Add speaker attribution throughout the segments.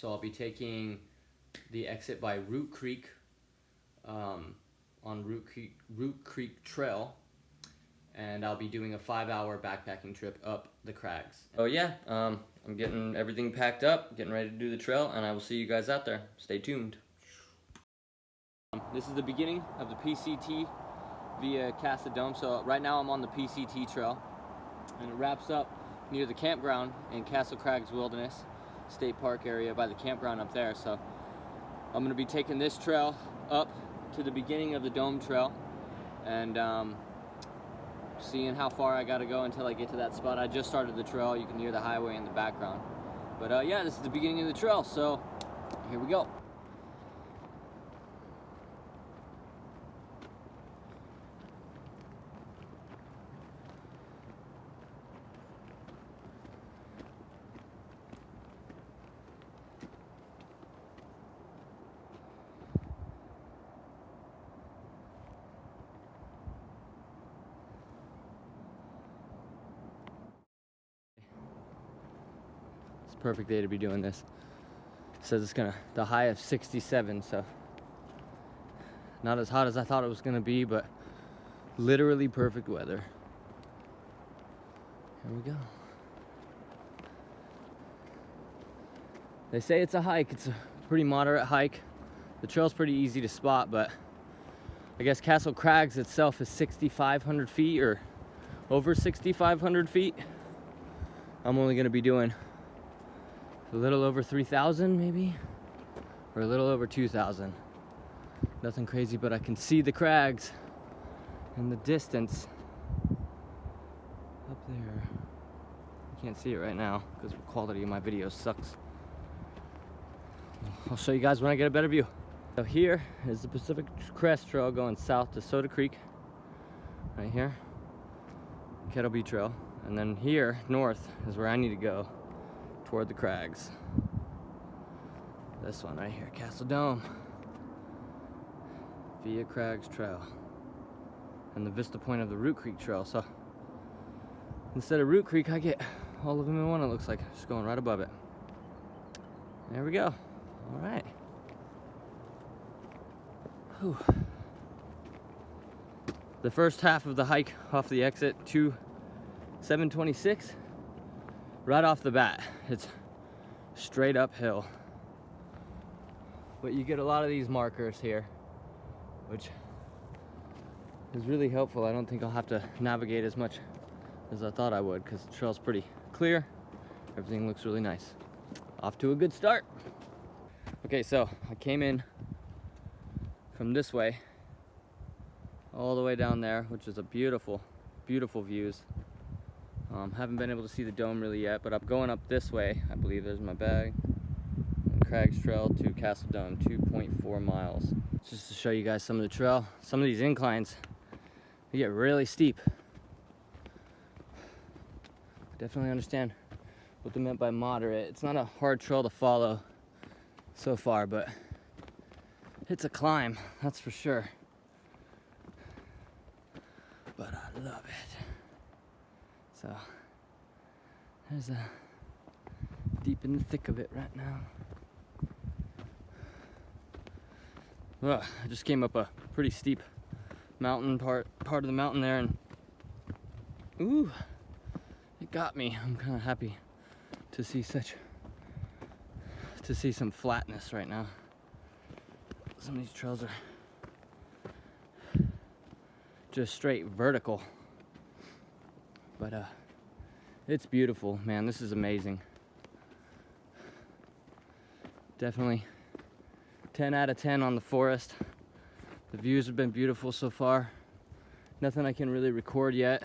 Speaker 1: So I'll be taking the exit by Root Creek on Root Creek Trail, and I'll be doing a 5-hour backpacking trip up the crags. Oh yeah, I'm getting everything packed up, getting ready to do the trail, and I will see you guys out there. Stay tuned. This is the beginning of the PCT via Casa Dome. So right now I'm on the PCT trail, and it wraps up near the campground in Castle Crags Wilderness State Park area by the campground up there. So I'm gonna be taking this trail up to the beginning of the Dome Trail, and seeing how far I gotta go until I get to that spot. I just started the trail. You can hear the highway in the background. But yeah, this is the beginning of the trail, so here we go. Perfect day to be doing this. It says it's the high of 67, so not as hot as I thought it was gonna be, but literally perfect weather. Here we go. They say it's a hike. It's a pretty moderate hike. The trail's pretty easy to spot, but I guess Castle Crags itself is 6,500 feet or over 6,500 feet. I'm only gonna be doing a little over 3,000 maybe, or a little over 2,000. Nothing crazy, but I can see the crags in the distance up there. You can't see it right now because the quality of my video sucks. I'll show you guys when I get a better view. So here is the Pacific Crest Trail going south to Soda Creek, right here, Kettleby Trail, and then here north is where I need to go, toward the crags. This one right here, Castle Dome, via Crags Trail, and the vista point of the Root Creek Trail. So instead of Root Creek, I get all of them in one, it looks like, just going right above it. There we go. All right. Whew. The first half of the hike off the exit to 726, right off the bat, it's straight uphill. But you get a lot of these markers here, which is really helpful. I don't think I'll have to navigate as much as I thought I would, because the trail's pretty clear. Everything looks really nice. Off to a good start. Okay, so I came in from this way all the way down there, which is a beautiful, beautiful views. Haven't been able to see the dome really yet, but I'm going up this way. I believe there's my bag. And Crags Trail to Castle Dome, 2.4 miles. Just to show you guys some of the trail. Some of these inclines, they get really steep. Definitely understand what they meant by moderate. It's not a hard trail to follow so far, but it's a climb, that's for sure. But I love it. So there's a deep in the thick of it right now. Well, I just came up a pretty steep mountain part of the mountain there, and ooh, it got me. I'm kind of happy to see some flatness right now. Some of these trails are just straight vertical. But it's beautiful, man. This is amazing. Definitely 10 out of 10 on the forest. The views have been beautiful so far. Nothing I can really record yet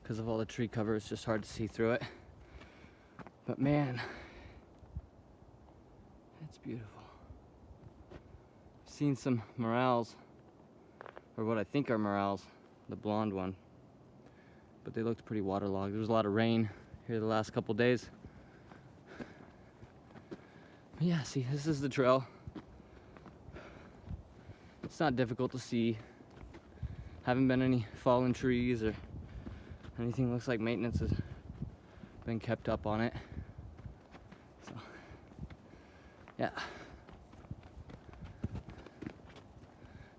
Speaker 1: because of all the tree cover. It's just hard to see through it. But man, it's beautiful. I've seen some morels, or what I think are morels, the blonde one. But they looked pretty waterlogged. There was a lot of rain here the last couple days. But yeah, see, this is the trail. It's not difficult to see. Haven't been any fallen trees or anything. Looks like maintenance has been kept up on it. So Yeah.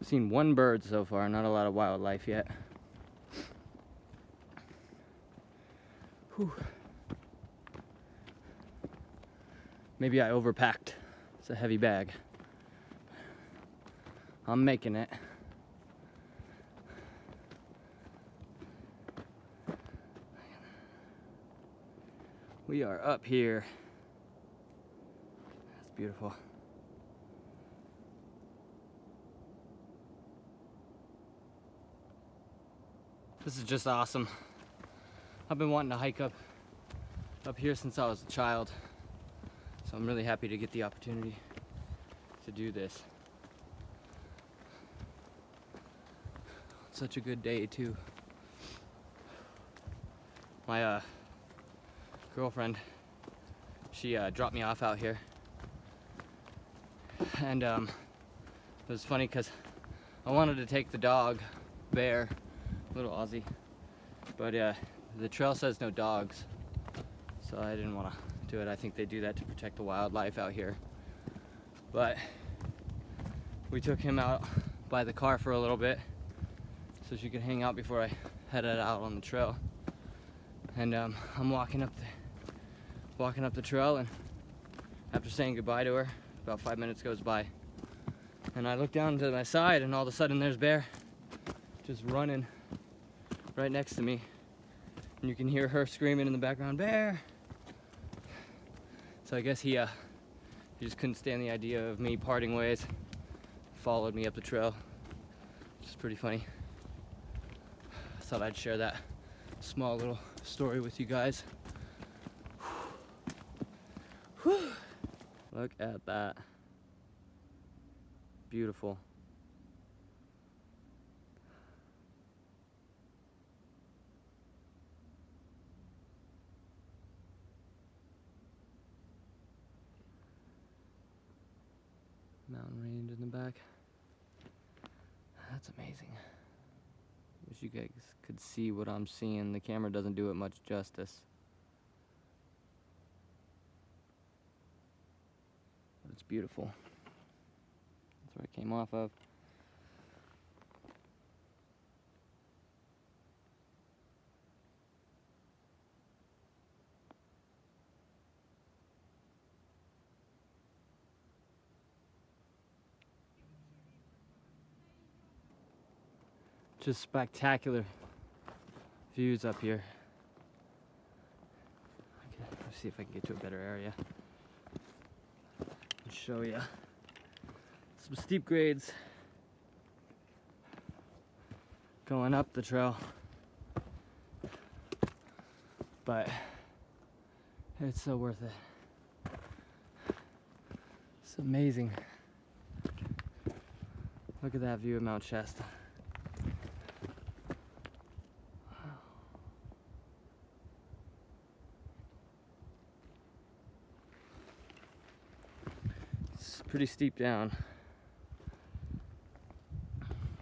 Speaker 1: I've seen one bird so far, not a lot of wildlife yet. Whew. Maybe I overpacked. It's a heavy bag. I'm making it. We are up here. That's beautiful. This is just awesome. I've been wanting to hike up here since I was a child. So I'm really happy to get the opportunity to do this. Such a good day too. My girlfriend, she dropped me off out here. And it was funny because I wanted to take the dog, Bear, little Aussie, but the trail says no dogs, so I didn't want to do it. I think they do that to protect the wildlife out here. But we took him out by the car for a little bit so she could hang out before I headed out on the trail. And I'm walking up the trail, and after saying goodbye to her, about 5 minutes goes by, and I look down to my side, and all of a sudden there's Bear just running right next to me, and you can hear her screaming in the background, "Bear!" So I guess he just couldn't stand the idea of me parting ways, followed me up the trail, which is pretty funny. I thought I'd share that small little story with you guys. Whew. Look at that. Beautiful. Mountain range in the back. That's amazing. Wish you guys could see what I'm seeing. The camera doesn't do it much justice. But it's beautiful. That's where I came off of. Just spectacular views up here. Okay, let's see if I can get to a better area and show you some steep grades going up the trail, but it's so worth it. It's amazing. Look at that view of Mount Shasta. Pretty steep down.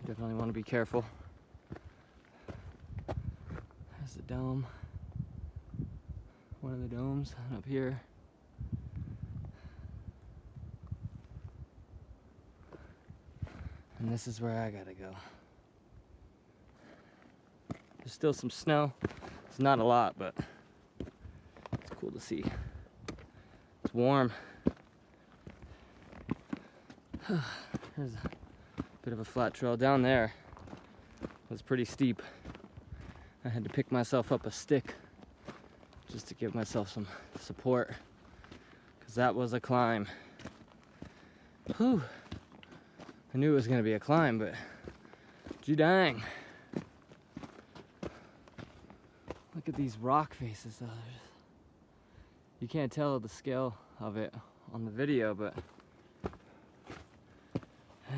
Speaker 1: Definitely want to be careful. There's the dome. One of the domes up here. And this is where I gotta go. There's still some snow. It's not a lot, but it's cool to see. It's warm. There's a bit of a flat trail down there. It was pretty steep. I had to pick myself up a stick just to give myself some support, because that was a climb. Whew. I knew it was gonna be a climb, but gee dang. Look at these rock faces though. You can't tell the scale of it on the video, but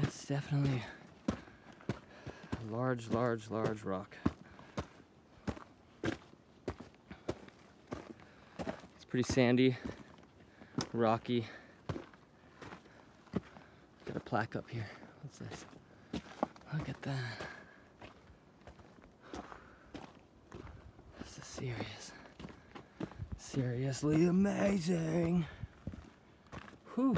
Speaker 1: it's definitely a large rock. It's pretty sandy, rocky. Got a plaque up here. What's this? Look at that. This is seriously amazing. Whew.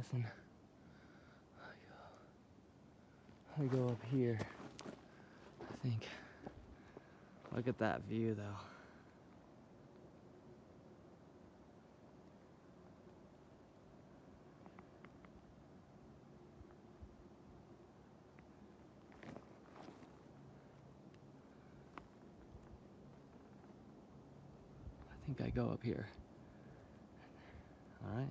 Speaker 1: lesson. I go up here, I think. Look at that view though. I think I go up here. All right.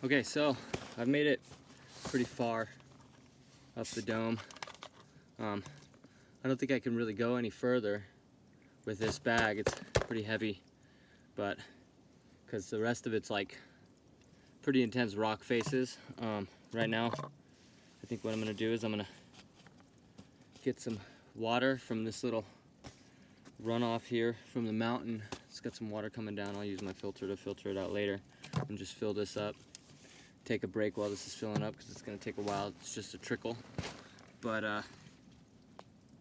Speaker 1: Okay, so I've made it pretty far up the dome. I don't think I can really go any further with this bag. It's pretty heavy, but because the rest of it's like pretty intense rock faces. Right now, I think what I'm gonna do is I'm gonna get some water from this little runoff here from the mountain. It's got some water coming down. I'll use my filter to filter it out later and just fill this up. Take a break while this is filling up because it's gonna take a while. It's just a trickle. But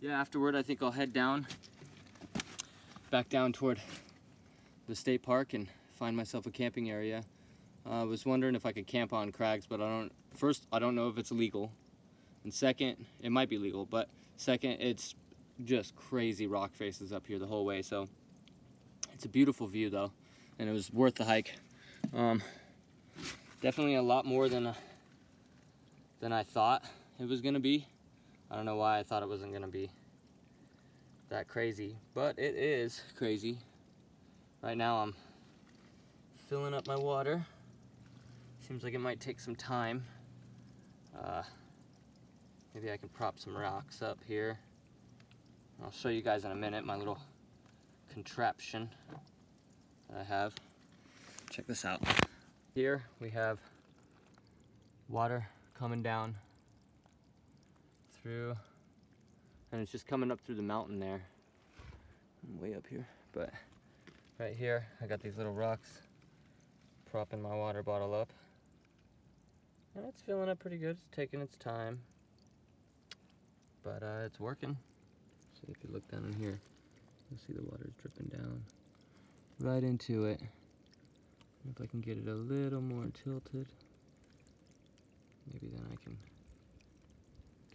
Speaker 1: yeah, afterward I think I'll head down, back down toward the state park and find myself a camping area. I was wondering if I could camp on crags, but I don't know if it's legal. And second, it might be legal, but second, it's just crazy rock faces up here the whole way. So it's a beautiful view though, and it was worth the hike. Definitely a lot more than I thought it was gonna be. I don't know why I thought it wasn't gonna be that crazy, but it is crazy. Right now I'm filling up my water. Seems like it might take some time. Maybe I can prop some rocks up here. I'll show you guys in a minute my little contraption that I have. Check this out. Here we have water coming down through, and it's just coming up through the mountain there. I'm way up here, but right here I got these little rocks propping my water bottle up, and it's filling up pretty good. It's taking its time, but it's working. So if you look down in here, you'll see the water's dripping down right into it. If I can get it a little more tilted, maybe then I can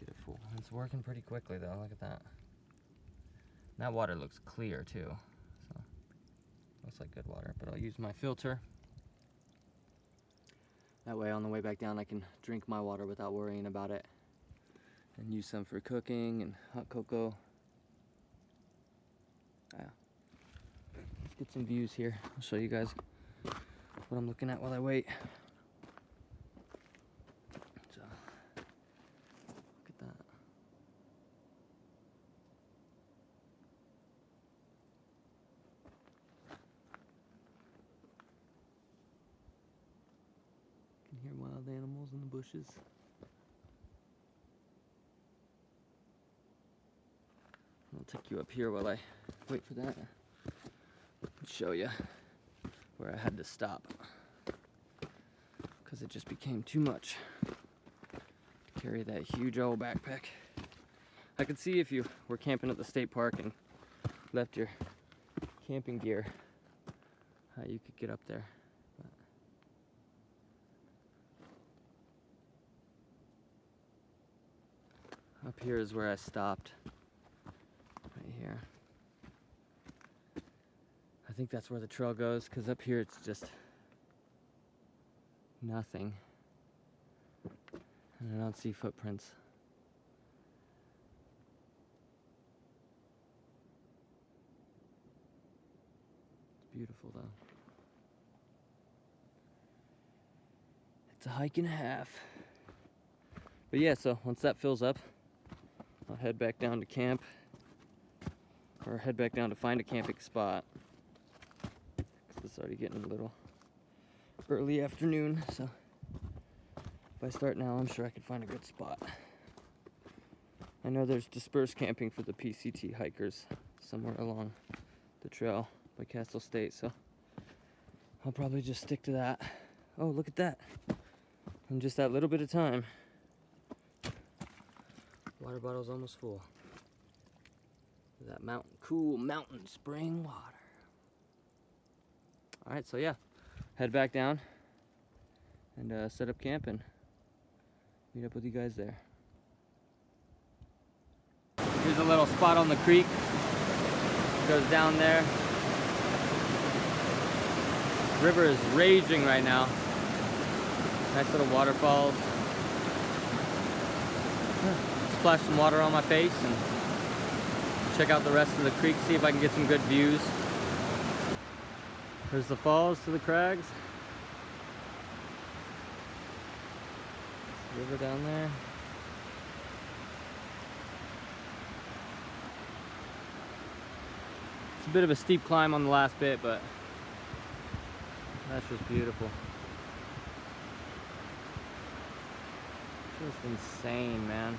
Speaker 1: get it full. It's working pretty quickly though, look at that. That water looks clear too, so looks like good water, but I'll use my filter. That way on the way back down I can drink my water without worrying about it, and use some for cooking and hot cocoa. Yeah. Let's get some views here. I'll show you guys what I'm looking at while I wait. So, look at that. You can hear wild animals in the bushes. I'll take you up here while I wait for that. Show you where I had to stop because it just became too much to carry that huge old backpack. I could see if you were camping at the state park and left your camping gear, how you could get up there. But up here is where I stopped, right here. I think that's where the trail goes, because up here it's just nothing. And I don't see footprints. It's beautiful though. It's a hike and a half. But yeah, so once that fills up, I'll head back down to camp, or head back down to find a camping spot. It's already getting a little early afternoon, so if I start now, I'm sure I could find a good spot. I know there's dispersed camping for the PCT hikers somewhere along the trail by Castle State, so I'll probably just stick to that. Oh, look at that. In just that little bit of time, Water bottle's almost full. That cool mountain spring water. All right, so yeah, head back down and set up camp and meet up with you guys there. Here's a little spot on the creek. Goes down there. River is raging right now. Nice little waterfalls. Splash some water on my face and check out the rest of the creek, see if I can get some good views. There's the falls to the crags. River down there. It's a bit of a steep climb on the last bit, but that's just beautiful. Just insane, man.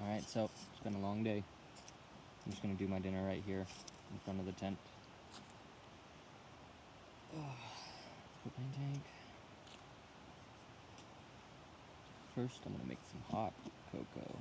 Speaker 1: Alright, so it's been a long day. I'm just gonna do my dinner right here in front of the tent. Propane tank. First, I'm gonna make some hot cocoa.